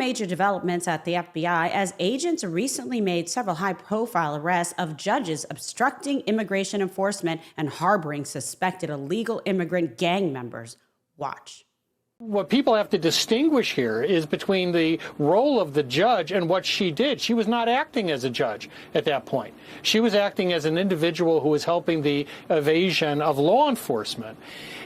major developments at the FBI as agents recently made several high-profile arrests of judges obstructing immigration enforcement and harboring suspected illegal immigrant gang members. Watch. What people have to distinguish here is between the role of the judge and what she did. She was not acting as a judge at that point. She was acting as an individual who was helping the evasion of law enforcement.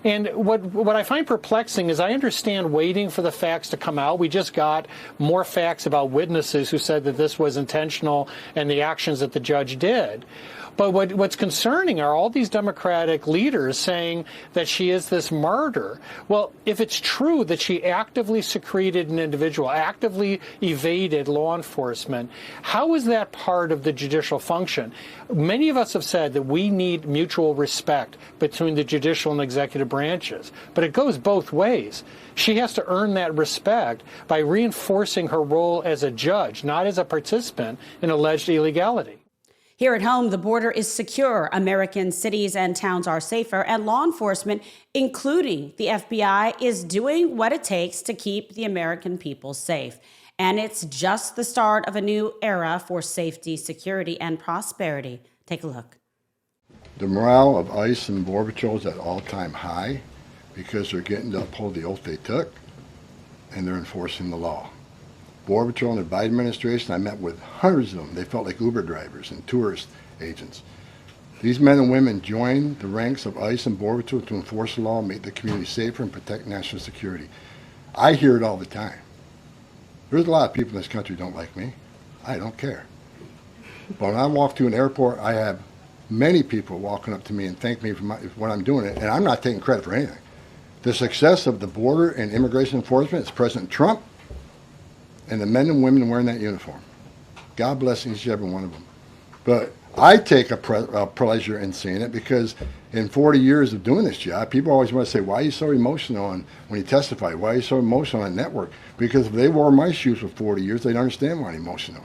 And what I find perplexing is I understand waiting for the facts to come out. We just got more facts about witnesses who said that this was intentional and the actions that the judge did. But what's concerning are all these Democratic leaders saying that she is this martyr. Well, if it's true that she actively secreted an individual, actively evaded law enforcement, how is that part of the judicial function? Many of us have said that we need mutual respect between the judicial and executive branches, but it goes both ways. She has to earn that respect by reinforcing her role as a judge, not as a participant in alleged illegality. Here at home, the border is secure. American cities and towns are safer, and law enforcement, including the FBI, is doing what it takes to keep the American people safe. And it's just the start of a new era for safety, security, and prosperity. Take a look. The morale of ICE and Border Patrol is at all-time high because they're getting to uphold the oath they took, and they're enforcing the law. Border Patrol and the Biden administration, I met with hundreds of them. They felt like Uber drivers and tourist agents. These men and women joined the ranks of ICE and Border Patrol to enforce the law, make the community safer, and protect national security. I hear it all the time. There's a lot of people in this country who don't like me. I don't care. But when I walk to an airport, I have many people walking up to me and thank me for what I'm doing, and I'm not taking credit for anything. The success of the border and immigration enforcement is President Trump and the men and women wearing that uniform. God bless each and every one of them. But I take a pleasure in seeing it because in 40 years of doing this job, people always want to say, why are you so emotional when you testify? Why are you so emotional on network? Because if they wore my shoes for 40 years, they'd understand why I'm emotional.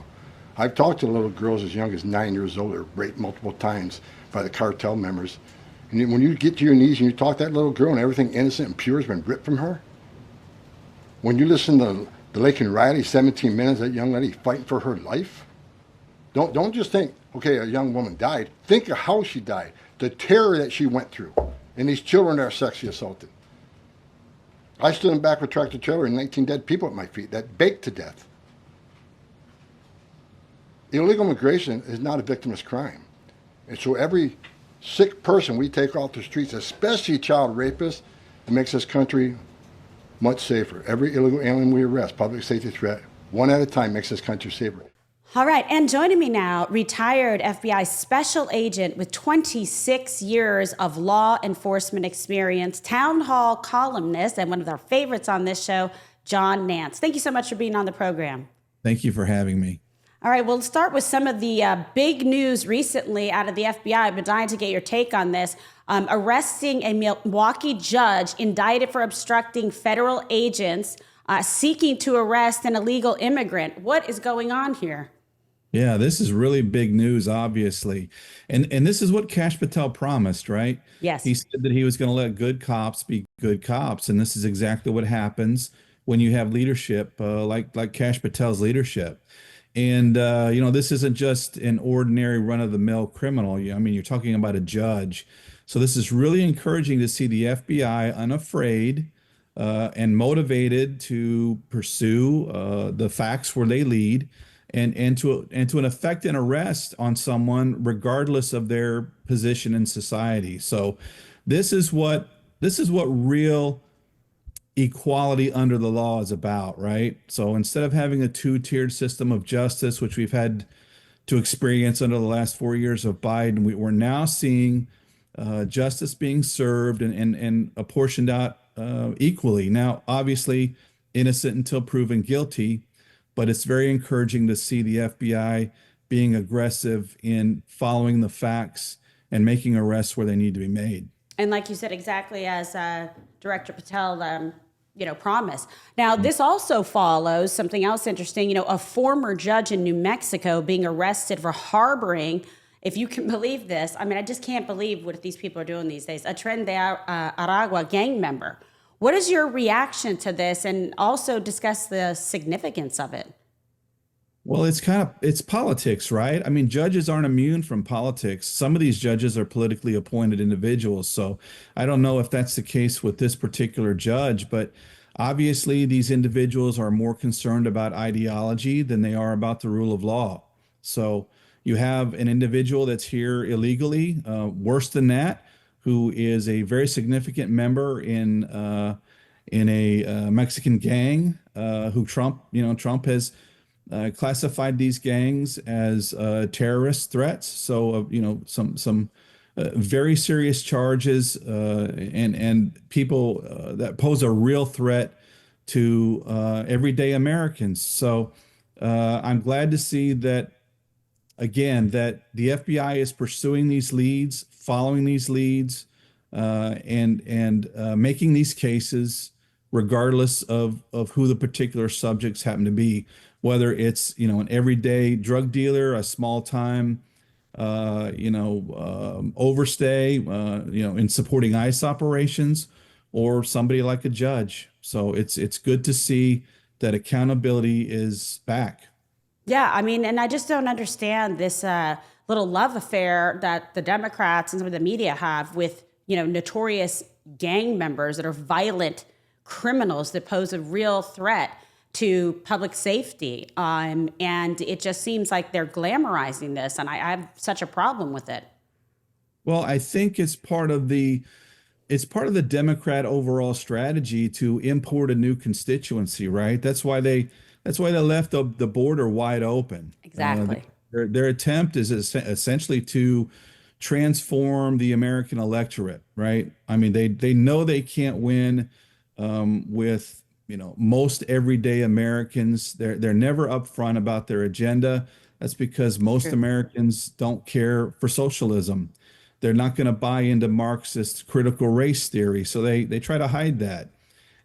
I've talked to little girls as young as 9 years old that were raped multiple times by the cartel members. And when you get to your knees and you talk to that little girl and everything innocent and pure has been ripped from her, when you listen to the Laken Riley, 17 minutes, that young lady fighting for her life. Don't just think, okay, a young woman died. Think of how she died, the terror that she went through, and these children that are sexually assaulted. I stood in back of a tractor trailer and 19 dead people at my feet that baked to death. Illegal immigration is not a victimless crime. And so every sick person we take off the streets, especially child rapists, it makes this country much safer. Every illegal alien we arrest, public safety threat, one at a time, makes this country safer. All right, and joining me now, retired FBI special agent with 26 years of law enforcement experience, town hall columnist, and one of our favorites on this show, John Nance. Thank you so much for being on the program. Thank you for having me. All right, we'll start with some of the big news recently out of the FBI. I've been dying to get your take on this. Arresting a Milwaukee judge indicted for obstructing federal agents seeking to arrest an illegal immigrant. What is going on here? Yeah, this is really big news, obviously. And this is what Kashs Patel promised, right? Yes. He said that he was going to let good cops be good cops. And this is exactly what happens when you have leadership like Kashs Patel's leadership. And, this isn't just an ordinary run-of-the-mill criminal. I mean, you're talking about a judge. So this is really encouraging to see the FBI unafraid and motivated to pursue the facts where they lead and to effect an arrest on someone regardless of their position in society. So this is what real equality under the law is about, right? So instead of having a two-tiered system of justice, which we've had to experience under the last 4 years of Biden, we're now seeing justice being served and apportioned out equally. Now, obviously, innocent until proven guilty, but it's very encouraging to see the FBI being aggressive in following the facts and making arrests where they need to be made. And like you said, exactly as Director Patel promised. Now, this also follows something else interesting, a former judge in New Mexico being arrested for harboring, if you can believe this, I mean, I just can't believe what these people are doing these days, a Tren de Aragua gang member. What is your reaction to this, and also discuss the significance of it? Well, it's politics, right? I mean, judges aren't immune from politics. Some of these judges are politically appointed individuals. So I don't know if that's the case with this particular judge, but obviously these individuals are more concerned about ideology than they are about the rule of law. So you have an individual that's here illegally, worse than that, who is a very significant member in a Mexican gang, who Trump has classified these gangs as terrorist threats. So, some very serious charges, and people that pose a real threat to everyday Americans. So, I'm glad to see that again that the FBI is pursuing these leads, following these leads, and making these cases regardless of who the particular subjects happen to be, whether it's an everyday drug dealer, a small time overstay in supporting ICE operations, or somebody like a judge. So it's good to see that accountability is back. Yeah, I mean, and I just don't understand this little love affair that the Democrats and some of the media have with, notorious gang members that are violent criminals that pose a real threat to public safety. And it just seems like they're glamorizing this, and I have such a problem with it. Well, I think it's part of the Democrat overall strategy to import a new constituency, right? That's why they left the border wide open. Exactly. Their attempt is essentially to transform the American electorate, right? I mean, they know they can't win with most everyday Americans. They're never upfront about their agenda. That's because most Americans don't care for socialism. They're not going to buy into Marxist critical race theory, so they try to hide that.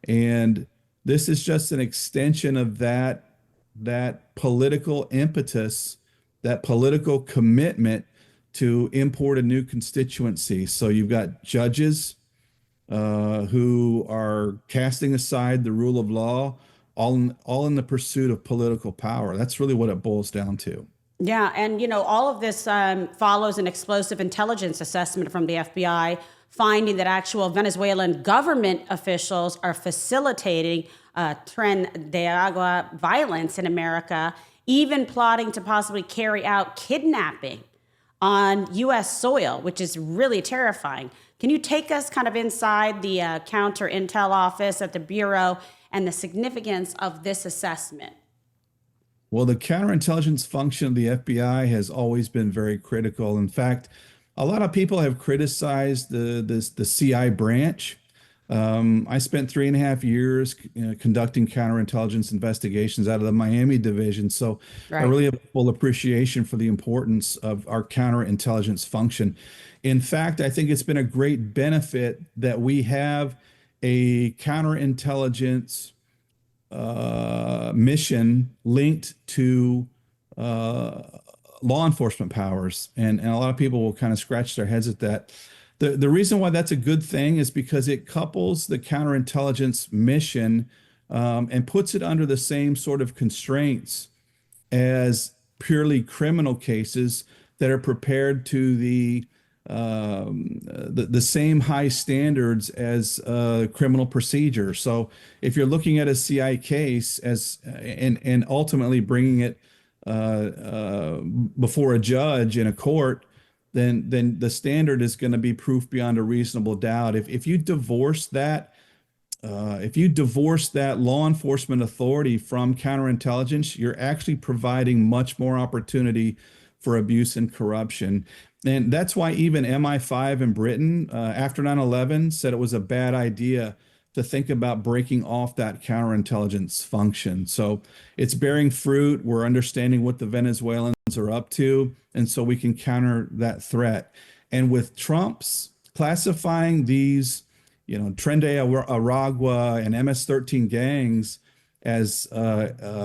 And this is just an extension of that political impetus, that political commitment to import a new constituency. So you've got judges who are casting aside the rule of law, all in the pursuit of political power. That's really what it boils down to. Yeah, and all of this follows an explosive intelligence assessment from the FBI, finding that actual Venezuelan government officials are facilitating Tren de Agua violence in America, even plotting to possibly carry out kidnapping on U.S. soil, which is really terrifying. Can you take us kind of inside the counter intel office at the Bureau and the significance of this assessment? Well, the counterintelligence function of the FBI has always been very critical. In fact, a lot of people have criticized the CI branch. I spent 3.5 years conducting counterintelligence investigations out of the Miami division. So I really have full appreciation for the importance of our counterintelligence function. In fact, I think it's been a great benefit that we have a counterintelligence mission linked to law enforcement powers. And a lot of people will kind of scratch their heads at that. The reason why that's a good thing is because it couples the counterintelligence mission and puts it under the same sort of constraints as purely criminal cases that are prepared to the same high standards as criminal procedure. So if you're looking at a CI case and ultimately bringing it before a judge in a court, then the standard is going to be proof beyond a reasonable doubt. If you divorce that law enforcement authority from counterintelligence, you're actually providing much more opportunity for abuse and corruption. And that's why even MI5 in Britain, after 9/11, said it was a bad idea to think about breaking off that counterintelligence function. So it's bearing fruit. We're understanding what the Venezuelans are up to, and so we can counter that threat. And with Trump's classifying these, Tren de Aragua and MS-13 gangs as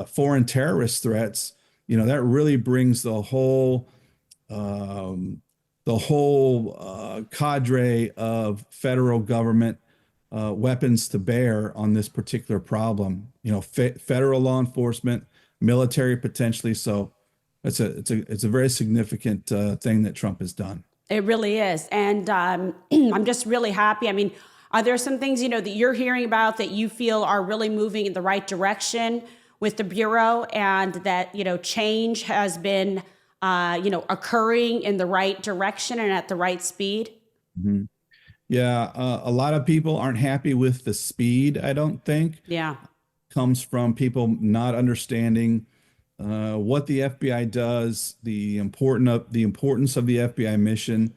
foreign terrorist threats, that really brings the whole cadre of federal government weapons to bear on this particular problem. You know, federal law enforcement, military potentially. So it's a very significant thing that Trump has done. It really is. And I'm just really happy. I mean, are there some things, that you're hearing about that you feel are really moving in the right direction with the Bureau, and that, change has been, occurring in the right direction and at the right speed? Mm-hmm. Yeah, a lot of people aren't happy with the speed, I don't think. Yeah. Comes from people not understanding what the FBI does, the importance of the FBI mission,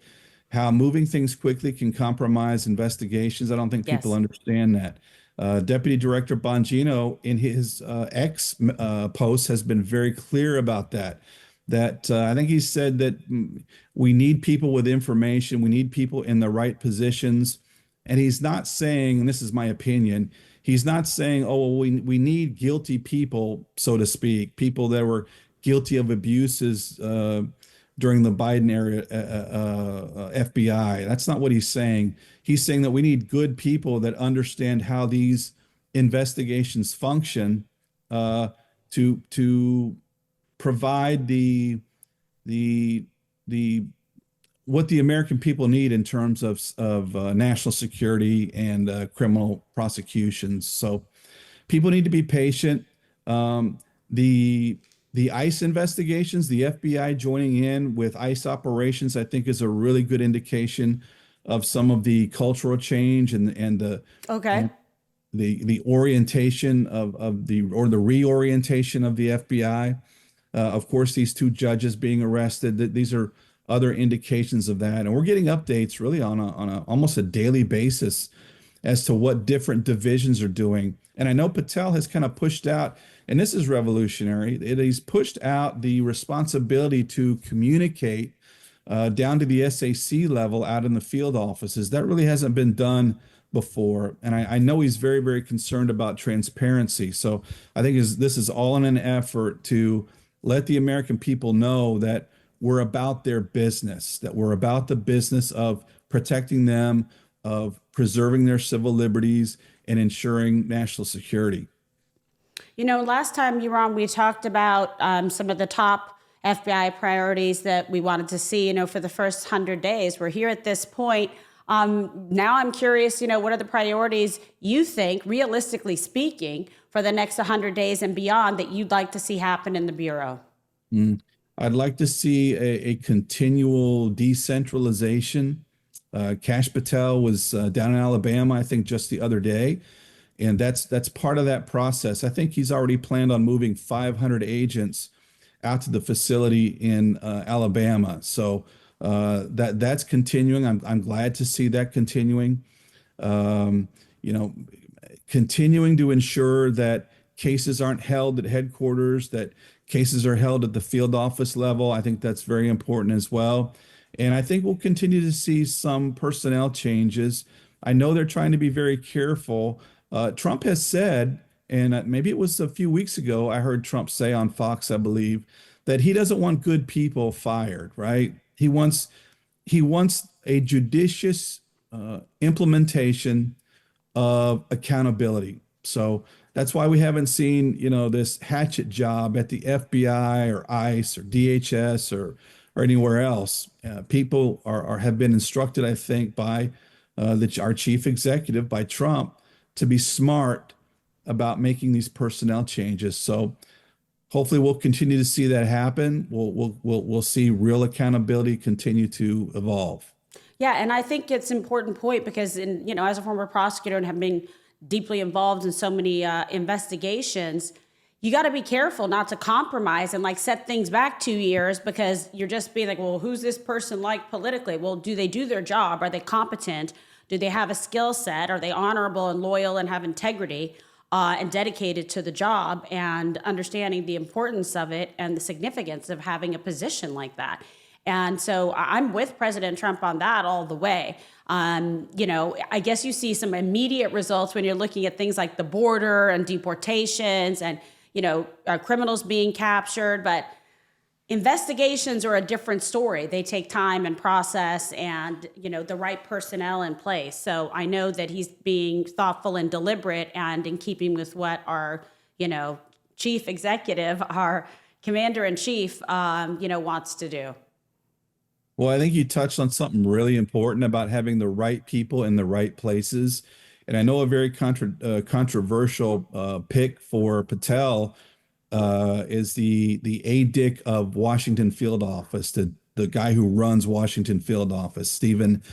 how moving things quickly can compromise investigations. I don't think people Yes. understand that. Deputy Director Bongino, in his X post, has been very clear about that. I think he said that we need people with information, we need people in the right positions, and he's not saying, and this is my opinion, he's not saying, oh, well, we need guilty people, so to speak, people that were guilty of abuses during the Biden era FBI. That's not what he's saying. He's saying that we need good people that understand how these investigations function to provide the what the American people need in terms of national security and criminal prosecutions. So people need to be patient. The ICE investigations, the FBI joining in with ICE operations, I think is a really good indication of some of the cultural change and the Okay. the orientation of the reorientation of the FBI. Of course, these two judges being arrested, these are other indications of that. And we're getting updates really on a almost a daily basis as to what different divisions are doing. And I know Patel has kind of pushed out, and this is revolutionary, he's pushed out the responsibility to communicate down to the SAC level out in the field offices. That really hasn't been done before. And I know he's very, very concerned about transparency. So I think this is all in an effort to let the American people know that we're about their business, that we're about the business of protecting them, of preserving their civil liberties, and ensuring national security. Last time you were on, we talked about some of the top FBI priorities that we wanted to see, for the first 100 days. We're here at this point. Now I'm curious, what are the priorities you think, realistically speaking, for the next 100 days and beyond that you'd like to see happen in the Bureau? I'd like to see a continual decentralization. Kashs Patel was down in Alabama, I think, just the other day, and that's part of that process. I think he's already planned on moving 500 agents out to the facility in Alabama. So that's continuing. I'm glad to see that continuing. Continuing to ensure that cases aren't held at headquarters, that cases are held at the field office level. I think that's very important as well. And I think we'll continue to see some personnel changes. I know they're trying to be very careful. Trump has said, and maybe it was a few weeks ago, I heard Trump say on Fox, I believe, that he doesn't want good people fired, right? He wants a judicious implementation of accountability. So that's why we haven't seen, this hatchet job at the FBI or ICE or DHS or anywhere else. People have been instructed, I think, by our chief executive, by Trump, to be smart about making these personnel changes. So hopefully we'll continue to see that happen. We'll see real accountability continue to evolve. Yeah, and I think it's an important point because, as a former prosecutor and have been deeply involved in so many investigations, you got to be careful not to compromise and set things back 2 years because you're just being like, well, who's this person like politically? Well, do they do their job? Are they competent? Do they have a skill set? Are they honorable and loyal and have integrity and dedicated to the job and understanding the importance of it and the significance of having a position like that? And so I'm with President Trump on that all the way. I guess you see some immediate results when you're looking at things like the border and deportations and, criminals being captured. But investigations are a different story. They take time and process and, the right personnel in place. So I know that he's being thoughtful and deliberate and in keeping with what our, chief executive, our commander in chief, wants to do. Well, I think you touched on something really important about having the right people in the right places. And I know a very controversial pick for Patel is the ADIC of Washington Field Office, the guy who runs Washington Field Office. Stephen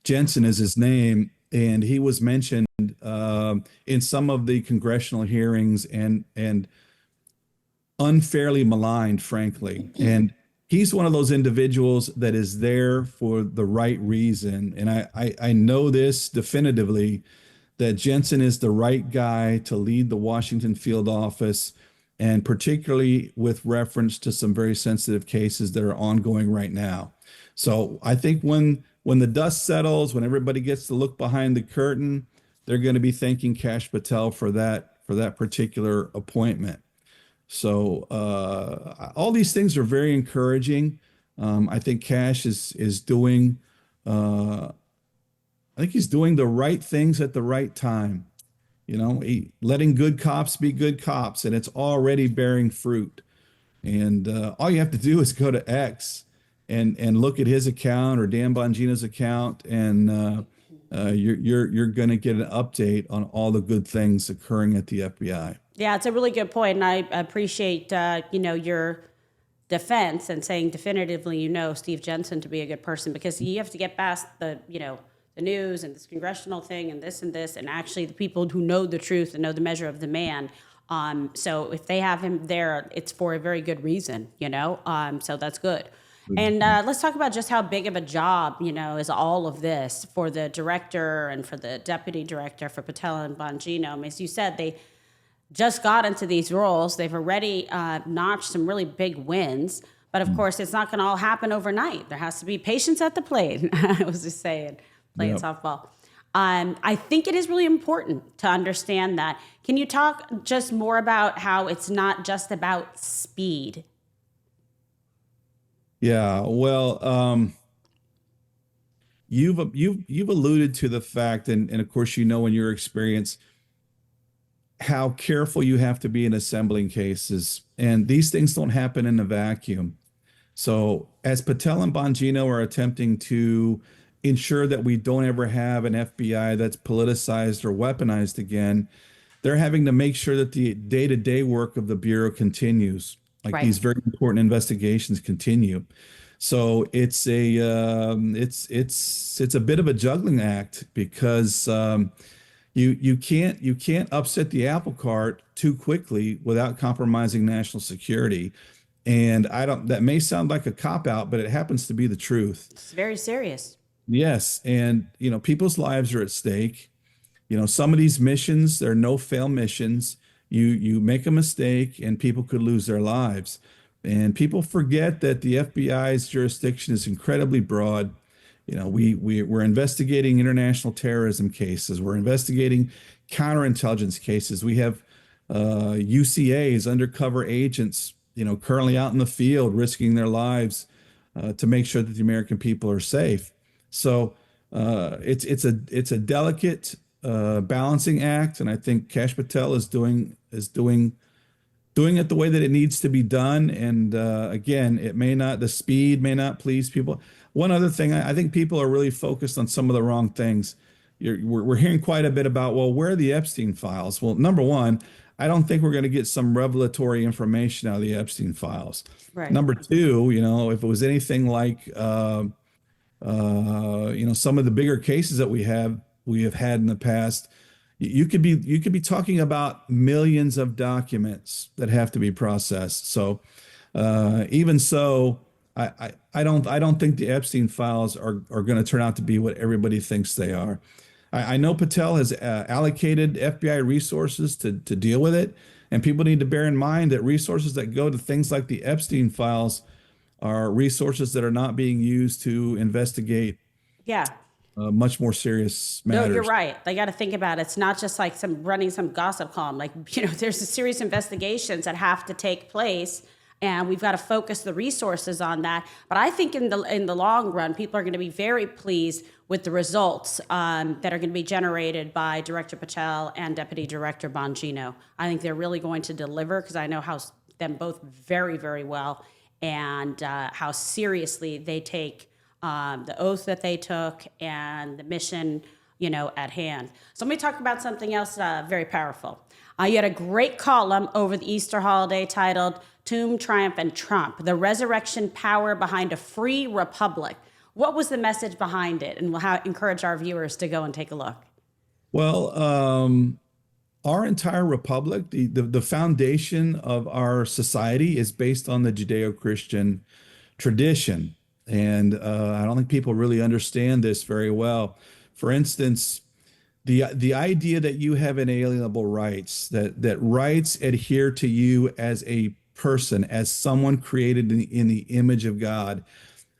Jensen is his name, and he was mentioned in some of the congressional hearings and unfairly maligned, frankly. And he's one of those individuals that is there for the right reason. And I know this definitively, that Jensen is the right guy to lead the Washington Field Office, and particularly with reference to some very sensitive cases that are ongoing right now. So I think when the dust settles, when everybody gets to look behind the curtain, they're going to be thanking Kashs Patel for that particular appointment. So all these things are very encouraging. I think Kashs is doing I think he's doing the right things at the right time. Letting good cops be good cops, and it's already bearing fruit. And all you have to do is go to X and look at his account or Dan Bongino's account, and you're going to get an update on all the good things occurring at the FBI. Yeah, it's a really good point, and I appreciate your defense and saying definitively Steve Jensen to be a good person, because you have to get past the news and this congressional thing and this, and actually the people who know the truth and know the measure of the man. So if they have him there, it's for a very good reason, so that's good. And let's talk about just how big of a job, is all of this for the director and for the deputy director, for Patel and Bongino. As you said, they just got into these roles. They've already notched some really big wins. But of course, it's not going to all happen overnight. There has to be patience at the plate. I was just saying, playing softball. I think it is really important to understand that. Can you talk just more about how it's not just about speed? Yeah, well, you've alluded to the fact, and of course, in your experience, how careful you have to be in assembling cases, and these things don't happen in a vacuum. So, as Patel and Bongino are attempting to ensure that we don't ever have an FBI that's politicized or weaponized again, they're having to make sure that the day-to-day work of the Bureau continues. Like these very important investigations continue. So it's a bit of a juggling act, because you can't upset the apple cart too quickly without compromising national security. And that may sound like a cop-out, but it happens to be the truth. It's very serious. Yes. And, people's lives are at stake. Some of these missions, they're no-fail missions. You make a mistake and people could lose their lives. And people forget that the FBI's jurisdiction is incredibly broad. We're investigating international terrorism cases. We're investigating counterintelligence cases. We have UCAs, undercover agents, currently out in the field risking their lives to make sure that the American people are safe. So it's a delicate balancing act, and I think Kashs Patel is doing it the way that it needs to be done. And again, the speed may not please people. One other thing, I think people are really focused on some of the wrong things. We're hearing quite a bit about, well, where are the Epstein files? Well, number one, I don't think we're going to get some revelatory information out of the Epstein files. Right. Number two, if it was anything like some of the bigger cases that we have had in the past, you could be talking about millions of documents that have to be processed. So even so, I don't think the Epstein files are going to turn out to be what everybody thinks they are. I know Patel has allocated FBI resources to deal with it, and people need to bear in mind that resources that go to things like the Epstein files are resources that are not being used to investigate much more serious matters. No, you're right. They got to think about it. It's not just like running some gossip column. There's a serious investigations that have to take place And we've got to focus the resources on that. But I think in the long run, people are going to be very pleased with the results that are going to be generated by Director Patel and Deputy Director Bongino. I think they're really going to deliver, because I know them both very, very well, and how seriously they take the oath that they took and the mission, at hand. So let me talk about something else very powerful. You had a great column over the Easter holiday titled "Tomb, Triumph, and Trump: The Resurrection Power Behind a Free Republic." What was the message behind it? And we'll encourage our viewers to go and take a look. Well, our entire republic, the foundation of our society is based on the Judeo-Christian tradition. And I don't think people really understand this very well. For instance, the idea that you have inalienable rights, that rights adhere to you as a person, as someone created in the image of God,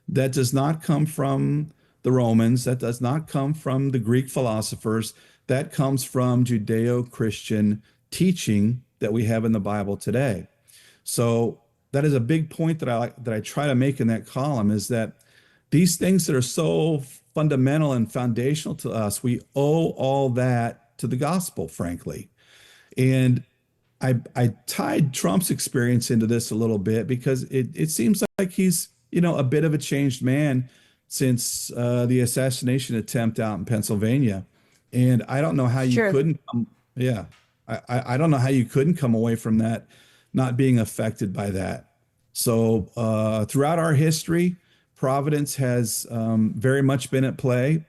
that does not come from the Romans, that does not come from the Greek philosophers, that comes from Judeo-Christian teaching that we have in the Bible today. So that is a big point that I try to make in that column, is that these things that are so fundamental and foundational to us, we owe all that to the gospel, frankly. And I tied Trump's experience into this a little bit, because it seems like he's, a bit of a changed man since the assassination attempt out in Pennsylvania. And I don't know how you couldn't, I don't know how you couldn't come away from that not being affected by that. So throughout our history, Providence has very much been at play,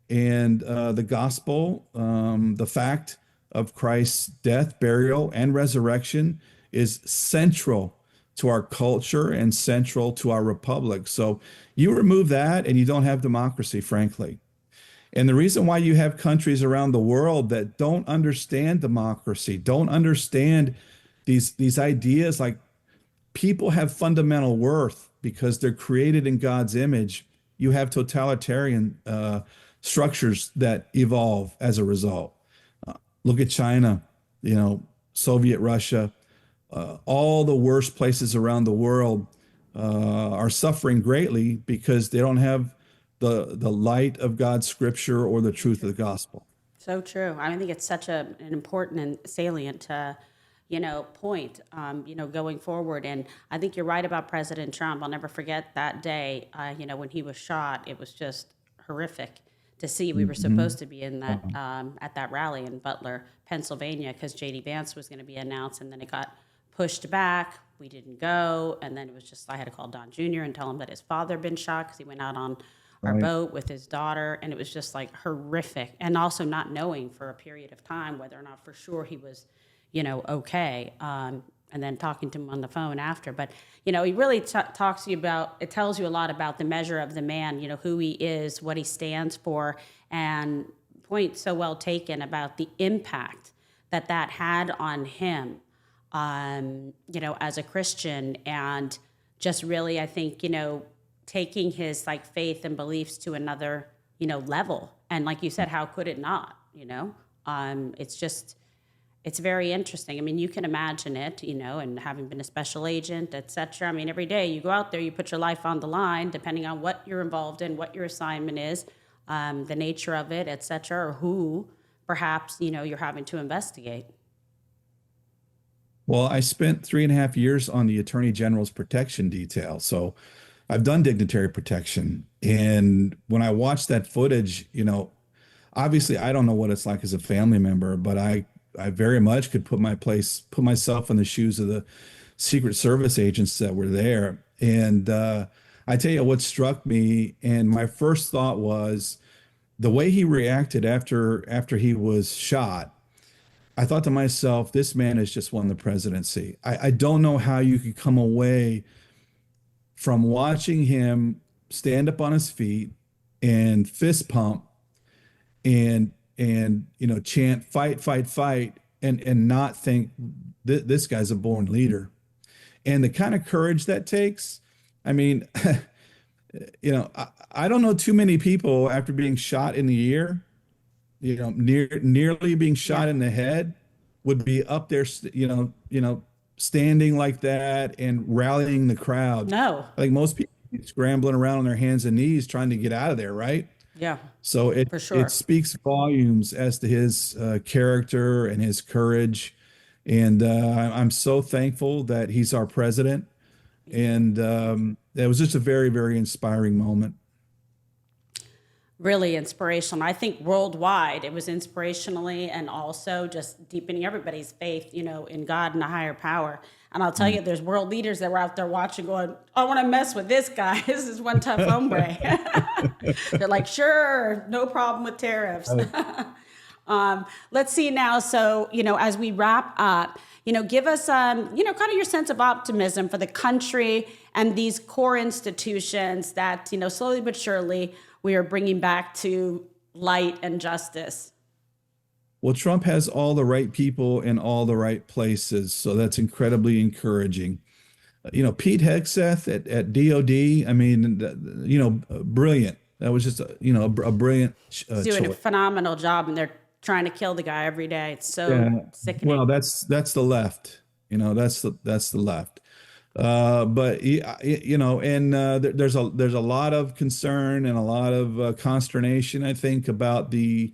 and the gospel, the fact of Christ's death, burial, and resurrection is central to our culture and central to our republic. So you remove that and you don't have democracy, frankly. And the reason why you have countries around the world that don't understand democracy, don't understand these ideas like people have fundamental worth because they're created in God's image, you have totalitarian structures that evolve as a result. Look at China, Soviet Russia, all the worst places around the world are suffering greatly because they don't have the light of God's scripture or the truth of the gospel. So true. I think it's such an important and salient point, going forward. And I think you're right about President Trump. I'll never forget that day, when he was shot. It was just horrific to see. We were supposed to be in that at that rally in Butler, Pennsylvania, because J.D. Vance was going to be announced, and then it got pushed back. We didn't go, and then it was just, I had to call Don Jr. and tell him that his father had been shot because he went out on our boat with his daughter, and it was just like horrific. And also not knowing for a period of time whether or not for sure he was okay, and then talking to him on the phone after. But, he really talks to you about, it tells you a lot about the measure of the man, who he is, what he stands for, and point so well taken about the impact that had on him, as a Christian, and just really, I think, taking his faith and beliefs to another, level. And like you said, how could it not, it's very interesting. I mean, you can imagine it, and having been a special agent, et cetera. I mean, every day you go out there, you put your life on the line, depending on what you're involved in, what your assignment is, the nature of it, et cetera, or who perhaps, you're having to investigate. Well, I spent 3.5 years on the Attorney General's protection detail. So I've done dignitary protection. And when I watched that footage, obviously I don't know what it's like as a family member, but I very much could put myself in the shoes of the Secret Service agents that were there. And I tell you what struck me, and my first thought was the way he reacted after he was shot. I thought to myself, this man has just won the presidency. I don't know how you could come away from watching him stand up on his feet and fist pump and chant fight, fight, fight, and not think this guy's a born leader. And the kind of courage that takes, I mean, I don't know too many people after being shot in the ear, nearly being shot in the head, would be up there, standing like that and rallying the crowd. No. I think most people are scrambling around on their hands and knees trying to get out of there, right? Yeah, So for sure. it speaks volumes as to his character and his courage. And I'm so thankful that he's our president. And it was just a very, very inspiring moment. Really inspirational. I think worldwide it was inspirationally and also just deepening everybody's faith, in God and a higher power. And I'll tell you, there's world leaders that were out there watching going, I want to mess with this guy. This is one tough hombre. They're like, sure, no problem with tariffs. Let's see now. So, as we wrap up, give us, kind of your sense of optimism for the country and these core institutions that, slowly but surely we are bringing back to light and justice. Well, Trump has all the right people in all the right places. So that's incredibly encouraging. Pete Hegseth at DOD, I mean, brilliant. That was just, a brilliant He's doing a phenomenal job, and they're trying to kill the guy every day. It's so sickening. Well, that's the left. That's the left. But there's a lot of concern and a lot of consternation, I think, about the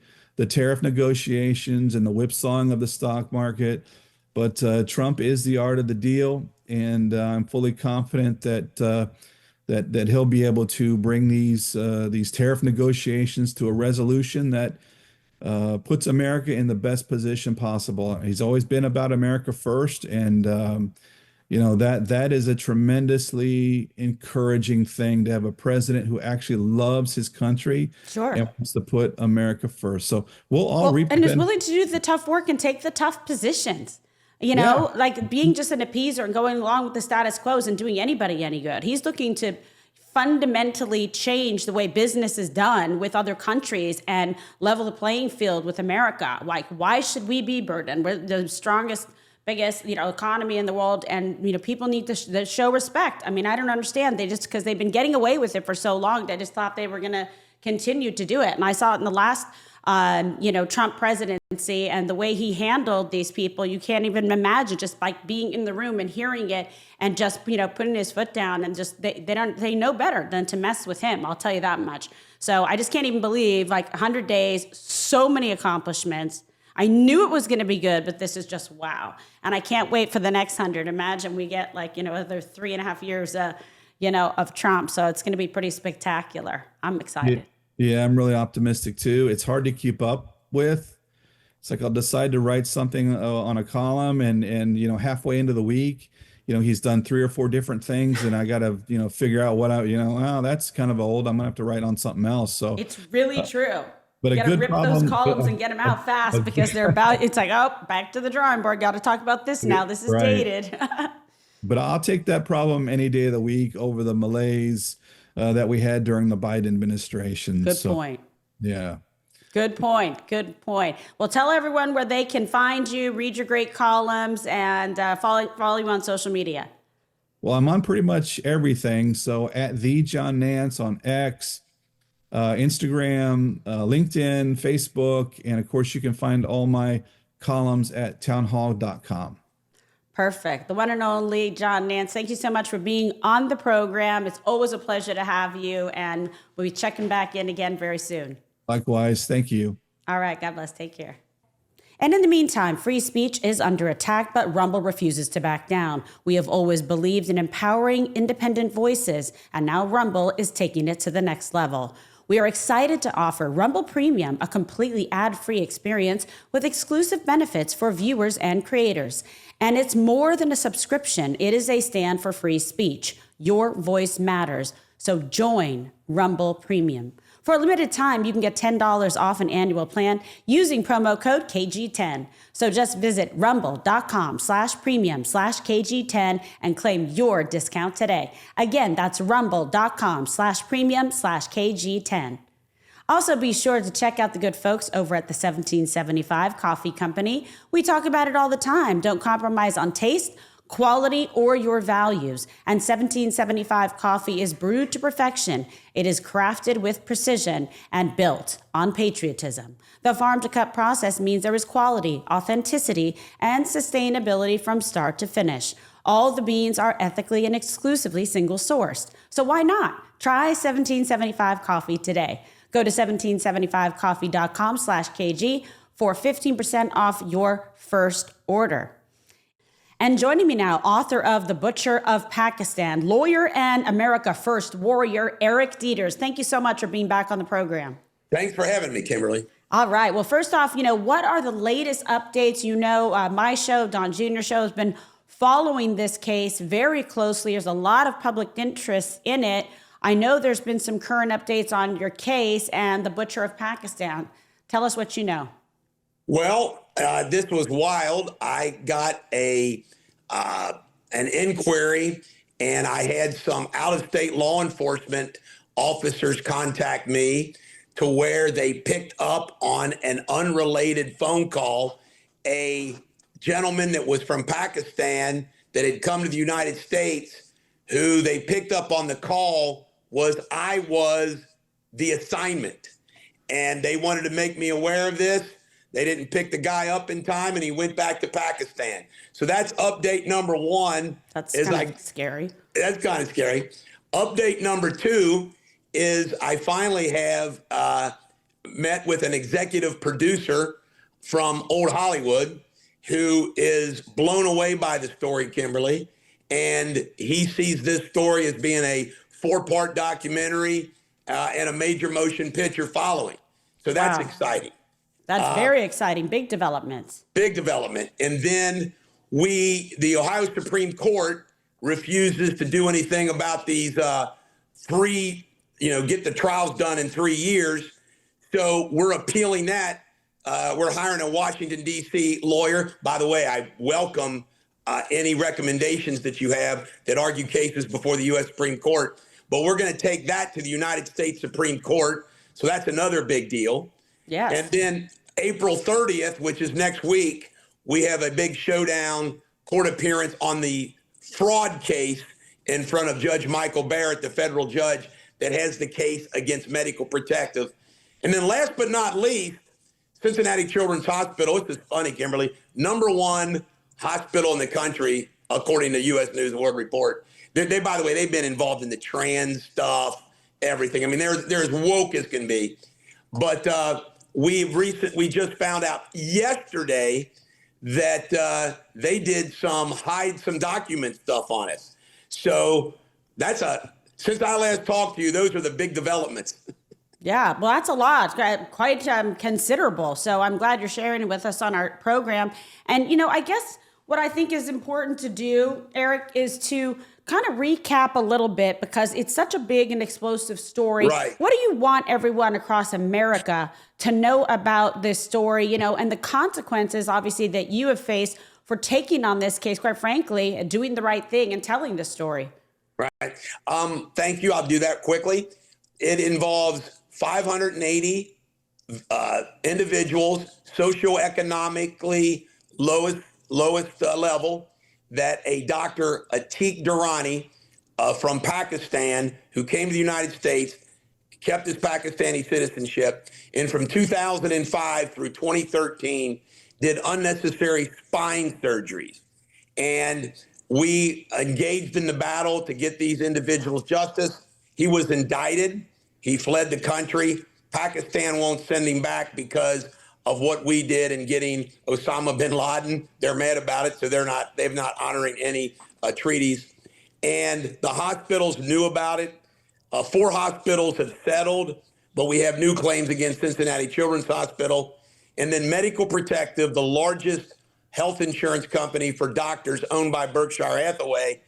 tariff negotiations and the whipsawing of the stock market. But Trump is the art of the deal, and I'm fully confident that he'll be able to bring these tariff negotiations to a resolution that puts America in the best position possible. He's always been about America first, and that is a tremendously encouraging thing to have a president who actually loves his country. Sure. And wants to put America first. So we'll all reap and is willing to do the tough work and take the tough positions. Like being just an appeaser and going along with the status quo isn't doing anybody any good. He's looking to fundamentally change the way business is done with other countries and level the playing field with America. Like, why should we be burdened? We're the strongest, biggest, economy in the world, and people need to show respect. I mean, I don't understand. Because they've been getting away with it for so long, they just thought they were going to continue to do it. And I saw it in the last, Trump presidency, and the way he handled these people. You can't even imagine, just like being in the room and hearing it, and just putting his foot down, and just they know better than to mess with him. I'll tell you that much. So I just can't even believe 100 days, so many accomplishments. I knew it was going to be good, but this is just wow. And I can't wait for the next 100. Imagine we get other 3.5 years, of Trump. So it's going to be pretty spectacular. I'm excited. Yeah, I'm really optimistic too. It's hard to keep up with. It's like I'll decide to write something on a column, and halfway into the week, he's done 3 or 4 different things, and I got to figure out what that's kind of old. I'm gonna have to write on something else. So it's really true. But you got to rip those columns and get them out fast, because they're about. It's like, oh, back to the drawing board. Got to talk about this now. This is dated. But I'll take that problem any day of the week over the malaise that we had during the Biden administration. Good point. Yeah. Good point. Good point. Well, tell everyone where they can find you, read your great columns, and follow you on social media. Well, I'm on pretty much everything. So at the John Nance on X, Instagram, LinkedIn, Facebook, and of course you can find all my columns at townhall.com. Perfect. The one and only John Nance. Thank you so much for being on the program. It's always a pleasure to have you, and we'll be checking back in again very soon. Likewise. Thank you. All right. God bless. Take care. And in the meantime, free speech is under attack, but Rumble refuses to back down. We have always believed in empowering independent voices, and now Rumble is taking it to the next level. We are excited to offer Rumble Premium, a completely ad-free experience with exclusive benefits for viewers and creators. And it's more than a subscription. It is a stand for free speech. Your voice matters. So join Rumble Premium. For a limited time, you can get $10 off an annual plan using promo code KG10. So just visit rumble.com/premium/KG10 and claim your discount today. Again, that's rumble.com/premium/KG10. Also, be sure to check out the good folks over at the 1775 Coffee Company. We talk about it all the time. Don't compromise on taste, quality, or your values. And 1775 coffee is brewed to perfection. It is crafted with precision and built on patriotism. The farm to cup process means there is quality, authenticity, and sustainability from start to finish. All the beans are ethically and exclusively single sourced. So why not? Try 1775 coffee today. Go to 1775coffee.com/KG for 15% off your first order. And joining me now, author of The Butcher of Pakistan, lawyer and America First warrior, Eric Dieters. Thank you so much for being back on the program. Thanks for having me, Kimberly. All right. Well, first off, what are the latest updates? My show, Don Jr. Show, has been following this case very closely. There's a lot of public interest in it. I know there's been some current updates on your case and The Butcher of Pakistan. Tell us what you know. Well, this was wild. I got an inquiry, and I had some out-of-state law enforcement officers contact me to where they picked up on an unrelated phone call a gentleman that was from Pakistan that had come to the United States, who they picked up on the call I was the assignment. And they wanted to make me aware of this. They didn't pick the guy up in time, and he went back to Pakistan. So that's update number one. That's kind of scary. That's kind of scary. Update number two is I finally have met with an executive producer from Old Hollywood who is blown away by the story, Kimberly. And he sees this story as being a 4-part documentary and a major motion picture following. So that's exciting. That's very exciting. Big developments. Big development. And then the Ohio Supreme Court refuses to do anything about these get the trials done in 3 years. So we're appealing that. We're hiring a Washington, D.C. lawyer. By the way, I welcome any recommendations that you have that argue cases before the U.S. Supreme Court. But we're going to take that to the United States Supreme Court. So that's another big deal. Yes. And then April 30th, which is next week, we have a big showdown court appearance on the fraud case in front of Judge Michael Barrett, the federal judge that has the case against Medical Protective. And then last but not least, Cincinnati Children's Hospital. This is funny, Kimberly. #1 hospital in the country, according to U.S. News and World Report. They, by the way, they've been involved in the trans stuff, everything. I mean, they're as woke as can be. But we just found out yesterday that they did some document stuff on us. So since I last talked to you, those are the big developments. Yeah, well, that's a lot, quite considerable. So I'm glad you're sharing it with us on our program. And, I guess what I think is important to do, Eric, is to kind of recap a little bit because it's such a big and explosive story. Right. What do you want everyone across America to know about this story, and the consequences, obviously, that you have faced for taking on this case, quite frankly, doing the right thing and telling the story? Right. Thank you. I'll do that quickly. It involves 580 individuals, socioeconomically lowest level, that a Dr. Atiq Durrani from Pakistan, who came to the United States, kept his Pakistani citizenship, and from 2005 through 2013 did unnecessary spine surgeries. And we engaged in the battle to get these individuals justice. He was indicted. He fled the country. Pakistan won't send him back because of what we did in getting Osama bin Laden. They're mad about it, so they're not honoring any treaties. And the hospitals knew about it. 4 hospitals have settled, but we have new claims against Cincinnati Children's Hospital. And then Medical Protective, the largest health insurance company for doctors owned by Berkshire Hathaway,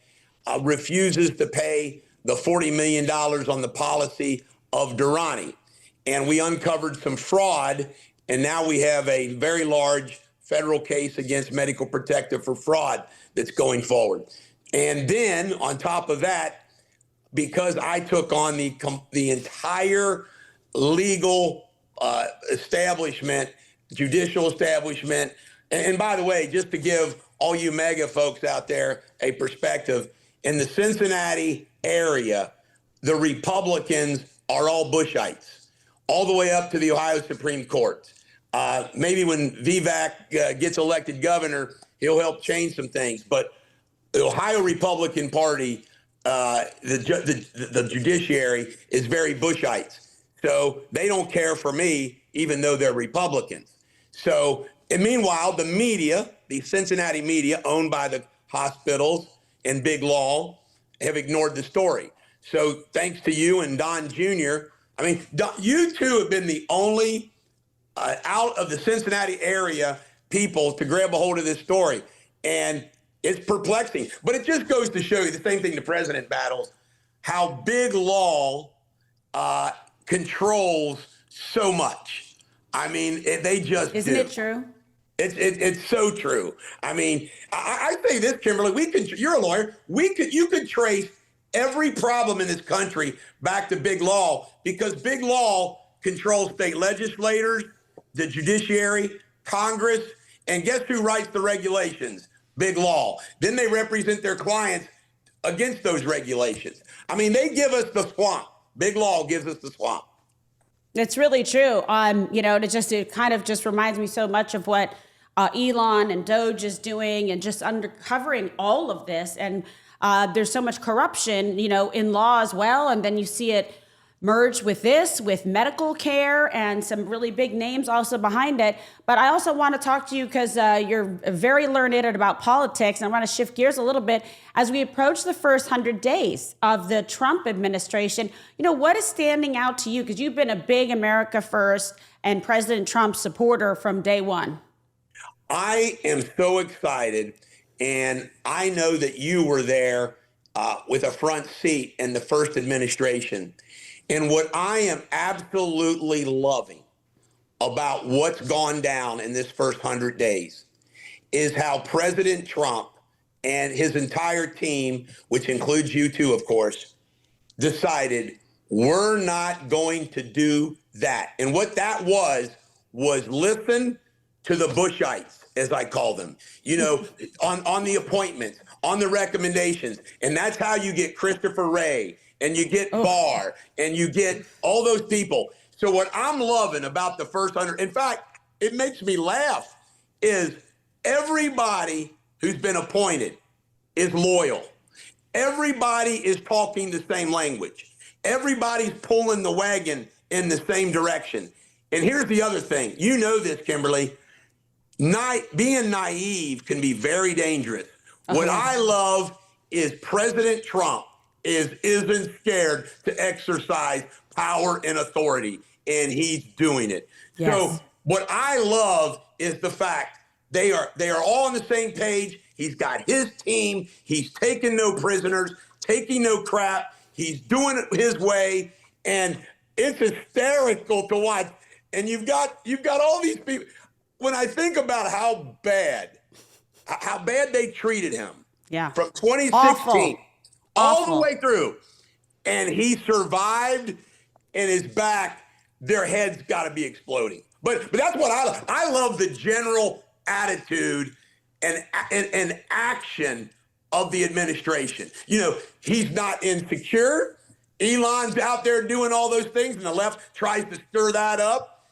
refuses to pay the $40 million on the policy of Durrani. And we uncovered some fraud, and now we have a very large federal case against Medical Protective for fraud that's going forward. And then on top of that, because I took on the entire legal establishment, judicial establishment, and by the way, just to give all you mega folks out there a perspective. In the Cincinnati area, the Republicans are all Bushites, all the way up to the Ohio Supreme Court. Maybe when Vivek gets elected governor, he'll help change some things. But the Ohio Republican Party, the judiciary is very Bushites. So they don't care for me, even though they're Republicans. So, and meanwhile, the media, the Cincinnati media, owned by the hospitals and Big Law, have ignored the story. So thanks to you and Don Jr., I mean, you two have been the only out of the Cincinnati area people to grab a hold of this story. And it's perplexing. But it just goes to show you the same thing the president battles, how Big Law controls so much. I mean, they just Isn't it true? It's so true. I mean, I say this, Kimberly, you're a lawyer. You could trace every problem in this country back to Big Law, because Big Law controls state legislators, the judiciary, Congress, and guess who writes the regulations? Big Law. Then they represent their clients against those regulations. I mean, they give us the swamp. Big Law gives us the swamp. It's really true. It kind of just reminds me so much of what Elon and Doge is doing, and just uncovering all of this. And there's so much corruption, in law as well. And then you see it merged with medical care, and some really big names also behind it. But I also want to talk to you because you're very learned about politics. And I want to shift gears a little bit as we approach the first 100 days of the Trump administration. What is standing out to you? Because you've been a big America First and President Trump supporter from day one. I am so excited. And I know that you were there with a front seat in the first administration. And what I am absolutely loving about what's gone down in this first 100 days is how President Trump and his entire team, which includes you too, of course, decided we're not going to do that. And what that was listen to the Bushites, as I call them, on the appointments, on the recommendations. And that's how you get Christopher Wray, and you get Barr, and you get all those people. So what I'm loving about the first 100, in fact, it makes me laugh, is everybody who's been appointed is loyal. Everybody is talking the same language. Everybody's pulling the wagon in the same direction. And here's the other thing. You know this, Kimberly. Being naive can be very dangerous. What I love is President Trump isn't scared to exercise power and authority, and he's doing it. Yes. So what I love is the fact they are all on the same page. He's got his team. He's taking no prisoners, taking no crap. He's doing it his way, and it's hysterical to watch. And you've got all these people. When I think about how bad they treated him, from 2016 all the way through, and he survived, and is back, their heads got to be exploding. But that's what I love. I love the general attitude and action of the administration. He's not insecure. Elon's out there doing all those things, and the left tries to stir that up.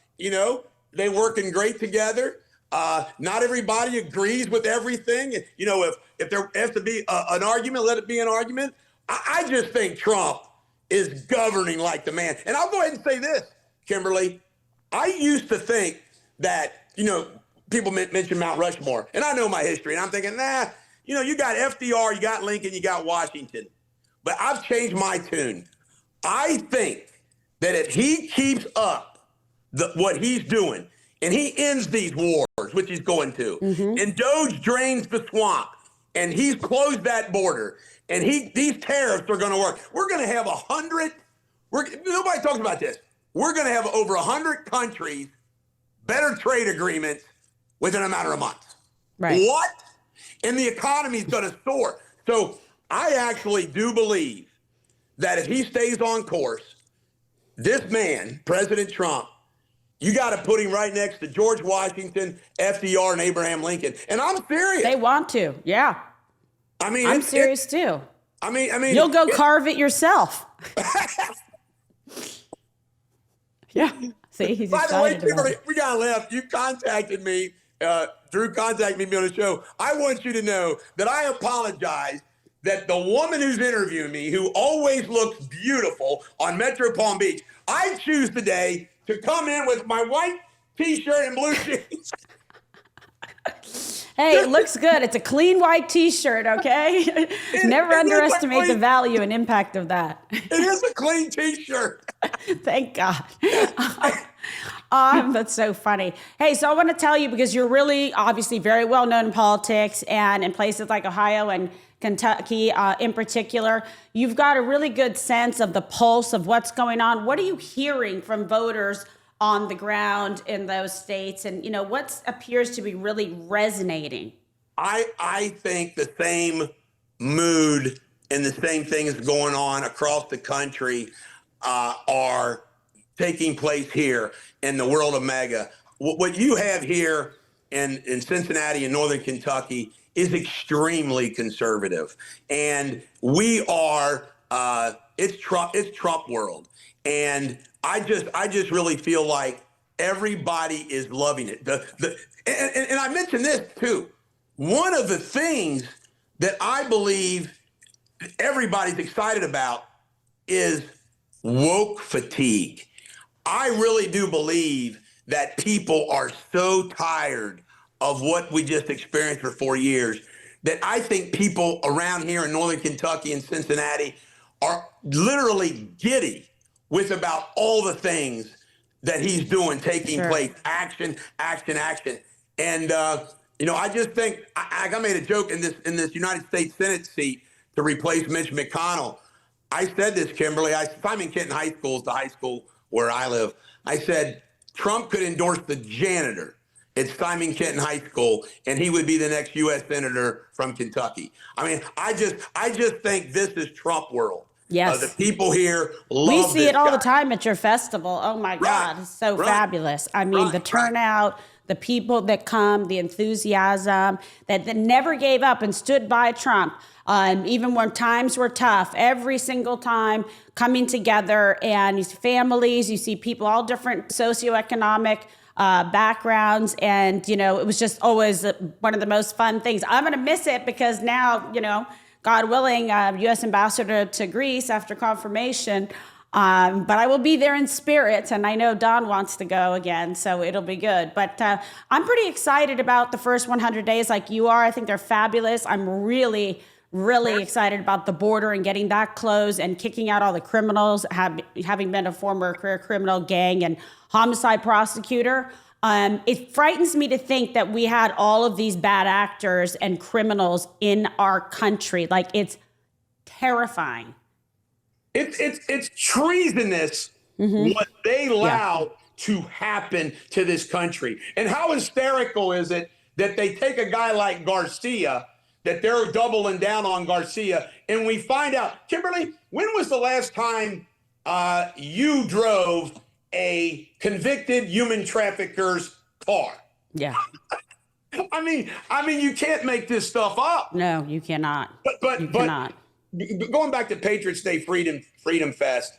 They're working great together. Not everybody agrees with everything. If there has to be an argument, let it be an argument. I just think Trump is governing like the man. And I'll go ahead and say this, Kimberly. I used to think that, people mention Mount Rushmore, and I know my history, and I'm thinking, you got FDR, you got Lincoln, you got Washington. But I've changed my tune. I think that if he keeps up what he's doing, and he ends these wars, which he's going to, and Doge drains the swamp, and he's closed that border, and these tariffs are going to work. We're going to have 100. Nobody talks about this. We're going to have over 100 countries, better trade agreements within a matter of months. Right? What? And the economy is going to soar. So I actually do believe that if he stays on course, this man, President Trump, you got to put him right next to George Washington, FDR, and Abraham Lincoln. And I'm serious. They want to. Yeah. I mean, I'm serious too. I mean, you'll go carve it yourself. Yeah. See, he's By the way, excited about Kimberly, it. we got left. You contacted me. Drew contacted me on the show. I want you to know that I apologize that the woman who's interviewing me, who always looks beautiful on Metro Palm Beach, I choose today to come in with my white T-shirt and blue jeans. Hey, it looks good. It's a clean white T-shirt, okay? Never underestimate the value and impact of that. It is a clean T-shirt. Thank God. That's so funny. Hey, so I want to tell you, because you're really obviously very well known in politics and in places like Ohio and Kentucky in particular, you've got a really good sense of the pulse of what's going on. What are you hearing from voters on the ground in those states? And, what appears to be really resonating? I think the same mood and the same things going on across the country are taking place here in the world of MAGA. What you have here in Cincinnati and Northern Kentucky is extremely conservative. And we are, it's Trump world. And I just really feel like everybody is loving it. And I mentioned this too. One of the things that I believe everybody's excited about is woke fatigue. I really do believe that people are so tired of what we just experienced for 4 years that I think people around here in Northern Kentucky and Cincinnati are literally giddy with about all the things that he's doing, taking place, action. And, I just think I made a joke in this United States Senate seat to replace Mitch McConnell. I said this, Kimberly. Simon Kenton High School is the high school where I live. I said Trump could endorse the janitor at Simon Kenton High School, and he would be the next U.S. senator from Kentucky. I mean, I just think this is Trump world. Yes. The people here love We see this it all guy. the time at your festival. Oh, my God. It's so fabulous. I mean, the turnout, the people that come, the enthusiasm, that never gave up and stood by Trump. Even when times were tough, every single time coming together, and these families, you see people, all different socioeconomic backgrounds. And, it was just always one of the most fun things. I'm going to miss it because now, God willing, U.S. ambassador to Greece after confirmation. But I will be there in spirit, and I know Don wants to go again, so it'll be good. But I'm pretty excited about the first 100 days like you are. I think they're fabulous. I'm really excited about the border and getting that closed and kicking out all the criminals, having been a former career criminal, gang, and homicide prosecutor. It frightens me to think that we had all of these bad actors and criminals in our country. Like, it's terrifying. It's treasonous what they allow to happen to this country. And how hysterical is it that they take a guy like Garcia, that they're doubling down on Garcia, and we find out, Kimberly, when was the last time you drove a convicted human trafficker's car? Yeah. I mean, you can't make this stuff up. No, you cannot. But you cannot. Going back to Patriots Day Freedom Fest,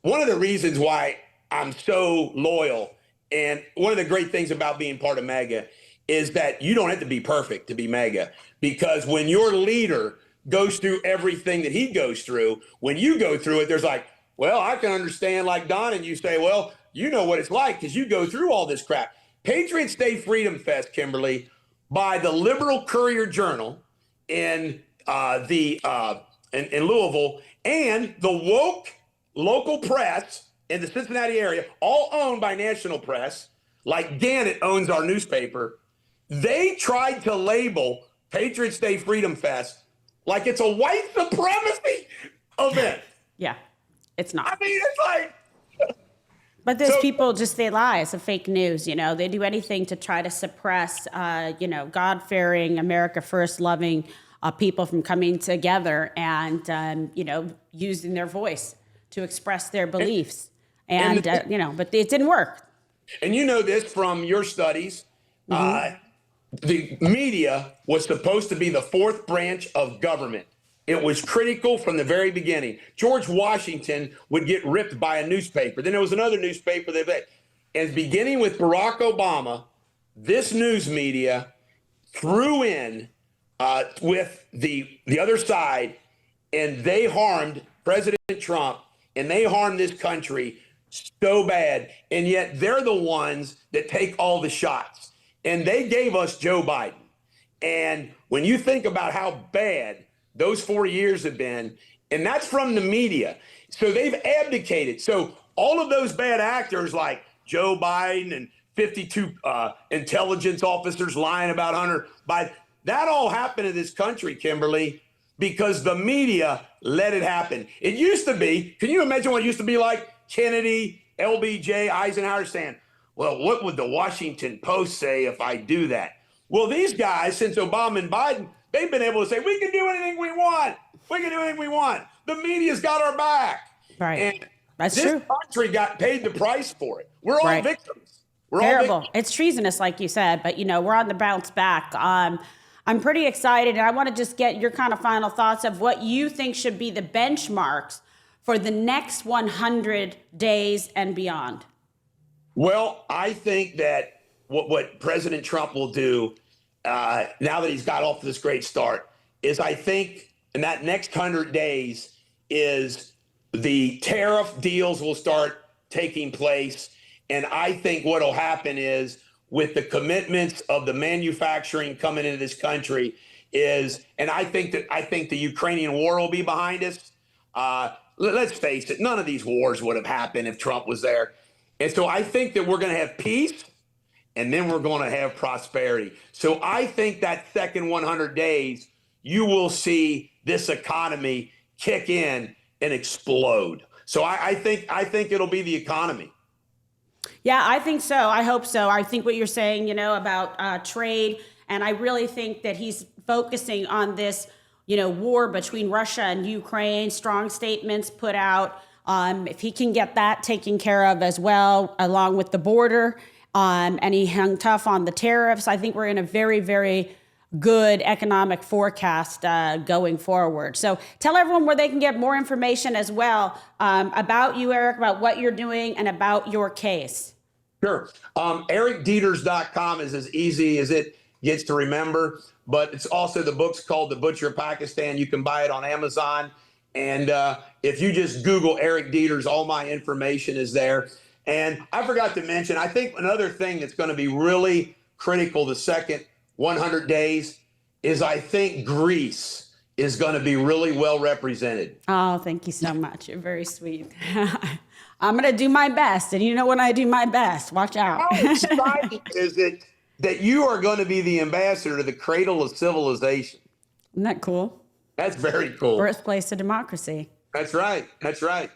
one of the reasons why I'm so loyal, and one of the great things about being part of MAGA, is that you don't have to be perfect to be MAGA. Because when your leader goes through everything that he goes through, when you go through it, there's like, well, I can understand, like Don, and you say, well, you know what it's like because you go through all this crap. Patriots Day Freedom Fest, Kimberly, by the Liberal Courier Journal in Louisville, and the woke local press in the Cincinnati area, all owned by national press, like Gannett owns our newspaper. They tried to label Patriots Day Freedom Fest like it's a white supremacy event. Yeah, it's not. I mean, it's like... But those people they lie. It's a fake news, They do anything to try to suppress, God-fearing, America First loving people from coming together and, using their voice to express their beliefs. But it didn't work. And you know this from your studies. The media was supposed to be the fourth branch of government. It was critical from the very beginning. George Washington would get ripped by a newspaper. Then there was another newspaper that, and beginning with Barack Obama, this news media threw in with the other side, and they harmed President Trump, and they harmed this country so bad. And yet they're the ones that take all the shots. And they gave us Joe Biden. And when you think about how bad those 4 years have been, and that's from the media. So they've abdicated. So all of those bad actors like Joe Biden and 52 intelligence officers lying about Hunter Biden, that all happened in this country, Kimberly, because the media let it happen. It used to be, can you imagine what it used to be like? Kennedy, LBJ, Eisenhower saying, well, what would the Washington Post say if I do that? Well, these guys, since Obama and Biden, they've been able to say, we can do anything we want. We can do anything we want. The media's got our back. Right. And That's this true. country got paid the price for it. We're all victims. We're Terrible. all victims. It's treasonous, like you said, but we're on the bounce back. I'm pretty excited, and I want to just get your kind of final thoughts of what you think should be the benchmarks for the next 100 days and beyond. Well, I think that what President Trump will do now that he's got off to this great start is, I think in that next 100 days is the tariff deals will start taking place. And I think what will happen is, with the commitments of the manufacturing coming into this country is, and I think the Ukrainian war will be behind us. Let's face it, none of these wars would have happened if Trump was there. And so I think that we're going to have peace, and then we're going to have prosperity. So I think that second 100 days, you will see this economy kick in and explode. So I think it'll be the economy. Yeah, I think so. I hope so. I think what you're saying, about trade, and I really think that he's focusing on this, war between Russia and Ukraine, strong statements put out. If he can get that taken care of as well, along with the border, and he hung tough on the tariffs, I think we're in a very, very good economic forecast going forward. So tell everyone where they can get more information as well about you, Eric, about what you're doing and about your case. Sure. EricDieters.com is as easy as it gets to remember, but it's also, the book's called The Butcher of Pakistan. You can buy it on Amazon. And if you just Google Eric Dieters, all my information is there. And I forgot to mention, I think another thing that's going to be really critical the second 100 days is, I think Greece is going to be really well represented. Oh, thank you so much. You're very sweet. I'm going to do my best. And when I do my best, watch out. How exciting is it that you are going to be the ambassador to the cradle of civilization? Isn't that cool? That's very cool. Birthplace of democracy. That's right. That's right.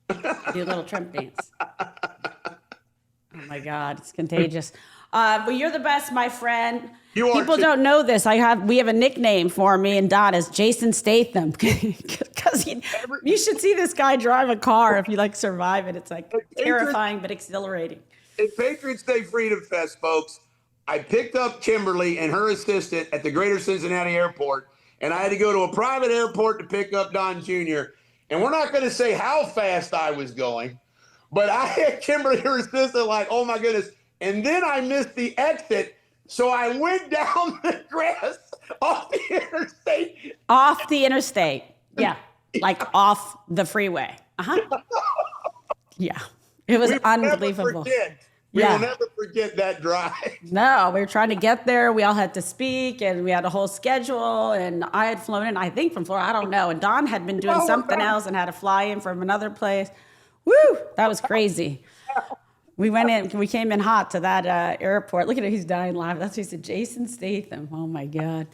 Do a little Trump dance. Oh my God, it's contagious. But you're the best, my friend. You are. People don't know this. We have a nickname for me and Don as Jason Statham, because you should see this guy drive a car if you survive it. It's terrifying but exhilarating. At Patriots Day Freedom Fest, folks, I picked up Kimberly and her assistant at the Greater Cincinnati Airport, and I had to go to a private airport to pick up Don Jr. And we're not going to say how fast I was going, but I had Kimberly, her assistant, oh my goodness. And then I missed the exit, so I went down the grass off the interstate. Off the interstate. Yeah. Off the freeway. Yeah. It was unbelievable. We will never forget that drive. No, we were trying to get there. We all had to speak, and we had a whole schedule. And I had flown in, I think, from Florida. I don't know. And Don had been doing something else and had to fly in from another place. Woo! That was crazy. We went in. We came in hot to that airport. Look at him. He's dying laughing. That's what he said. Jason Statham. Oh, my God.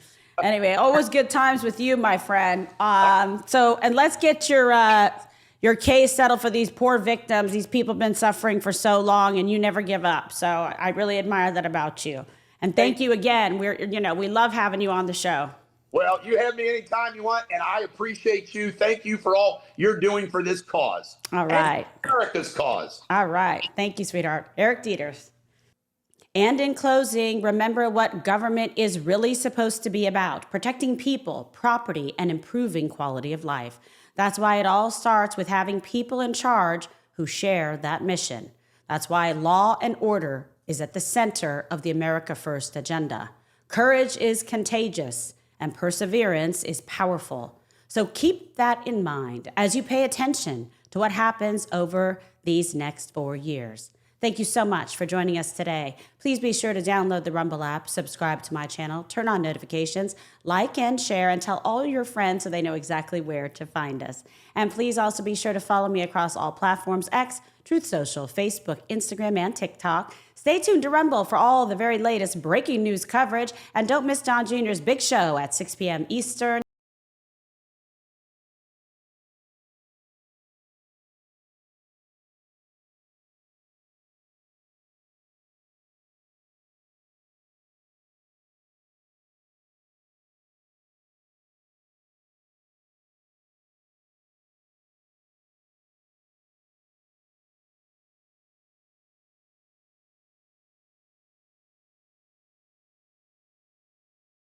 Anyway, always good times with you, my friend. And let's get your case settled for these poor victims. These people have been suffering for so long, and you never give up. So I really admire that about you. And thank you again. We love having you on the show. Well, you have me anytime you want, and I appreciate you. Thank you for all you're doing for this cause. All right. And America's cause. All right. Thank you, sweetheart. Eric Dieters. And in closing, remember what government is really supposed to be about: protecting people, property, and improving quality of life. That's why it all starts with having people in charge who share that mission. That's why law and order is at the center of the America First agenda. Courage is contagious and perseverance is powerful. So keep that in mind as you pay attention to what happens over these next 4 years. Thank you so much for joining us today. Please be sure to download the Rumble app, subscribe to my channel, turn on notifications, like and share, and tell all your friends so they know exactly where to find us. And please also be sure to follow me across all platforms: X, Truth Social, Facebook, Instagram, and TikTok. Stay tuned to Rumble for all the very latest breaking news coverage, and don't miss Don Jr.'s big show at 6 p.m. Eastern.